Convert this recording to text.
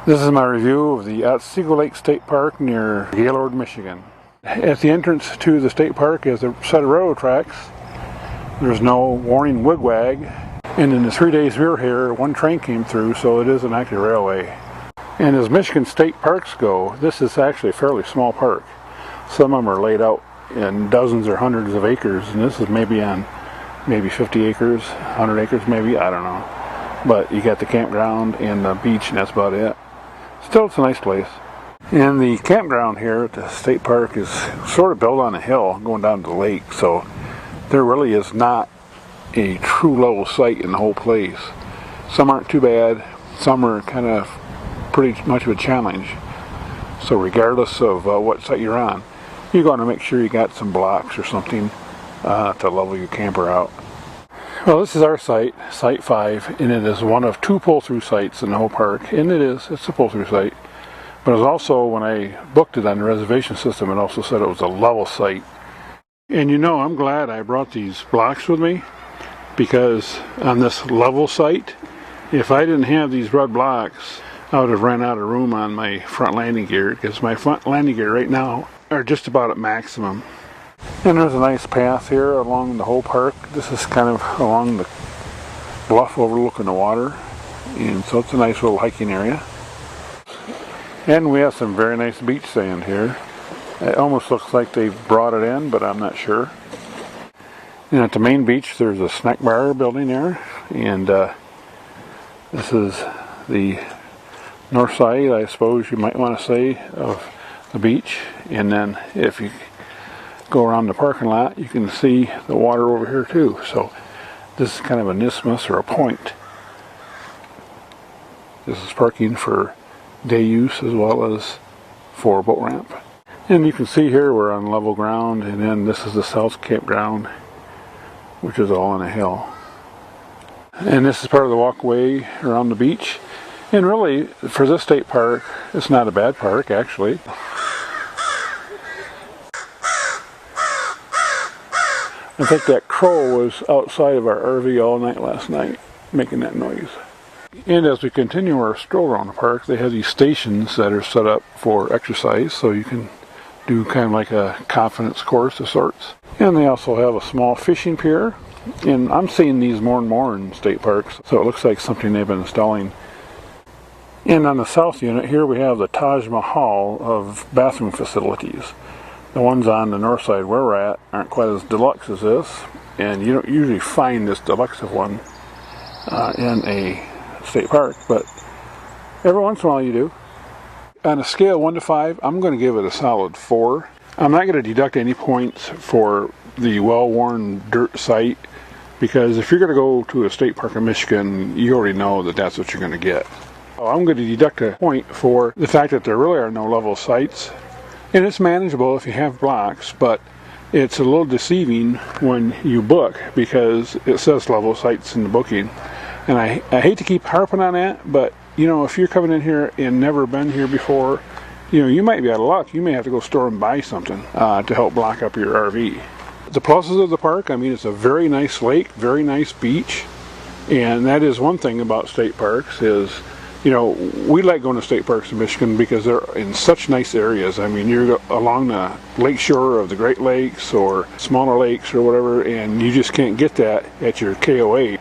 This is my review of the Otsego Lake State Park near Gaylord, Michigan. At the entrance to the state park is a set of railroad tracks. There's no warning wigwag. And in the 3 days we were here, one train came through, so it is an active railway. And as Michigan state parks go, this is actually a fairly small park. Some of them are laid out in dozens or hundreds of acres, and this is maybe on 50 acres, 100 acres maybe, I don't know. But you got the campground and the beach, and that's about it. Still, it's a nice place. And the campground here at the state park is sort of built on a hill going down to the lake, so there really is not a true level site in the whole place. Some aren't too bad, some are kind of pretty much of a challenge. So regardless of what site you're on, you're going to make sure you got some blocks or something to level your camper out. Well, this is our site, Site 5, and it is one of 2 pull-through sites in the whole park, and it's a pull-through site. But it was also, when I booked it on the reservation system, it also said it was a level site. And you know, I'm glad I brought these blocks with me, because on this level site, if I didn't have these red blocks, I would have ran out of room on my front landing gear, because my front landing gear right now are just about at maximum. And there's a nice path here along the whole park. This is kind of along the bluff overlooking the water, and so it's a nice little hiking area. And we have some very nice beach sand here. It almost looks like they brought it in, but I'm not sure. And at the main beach there's a snack bar building there, and this is the north side, I suppose you might want to say, of the beach. And then if you go around the parking lot, you can see the water over here too. So this is kind of an isthmus or a point. This is parking for day use as well as for a boat ramp. And you can see here we're on level ground, and then this is the south campground, which is all on a hill. And this is part of the walkway around the beach. And really, for this state park, it's not a bad park actually. I think that crow was outside of our RV all night last night, making that noise. And as we continue our stroll around the park, they have these stations that are set up for exercise, so you can do kind of like a confidence course of sorts. And they also have a small fishing pier, and I'm seeing these more and more in state parks, so it looks like something they've been installing. And on the south unit here we have the Taj Mahal of bathroom facilities. The ones on the north side where we're at aren't quite as deluxe as this, and you don't usually find this deluxe one in a state park, but every once in a while you do. On a scale of 1 to 5, I'm going to give it a solid 4. I'm not going to deduct any points for the well-worn dirt site, because if you're going to go to a state park in Michigan, you already know that that's what you're going to get. I'm going to deduct a point for the fact that there really are no level sites. And it's manageable if you have blocks, but it's a little deceiving when you book, because it says level sites in the booking. And I hate to keep harping on that, but you know, if you're coming in here and never been here before, you know, you might be out of luck. You may have to go store and buy something to help block up your RV. The pluses of the park, I mean, it's a very nice lake, very nice beach, and that is one thing about state parks is, you know, we like going to state parks in Michigan because they're in such nice areas. I mean, you're along the lake shore of the Great Lakes or smaller lakes or whatever, and you just can't get that at your KOA.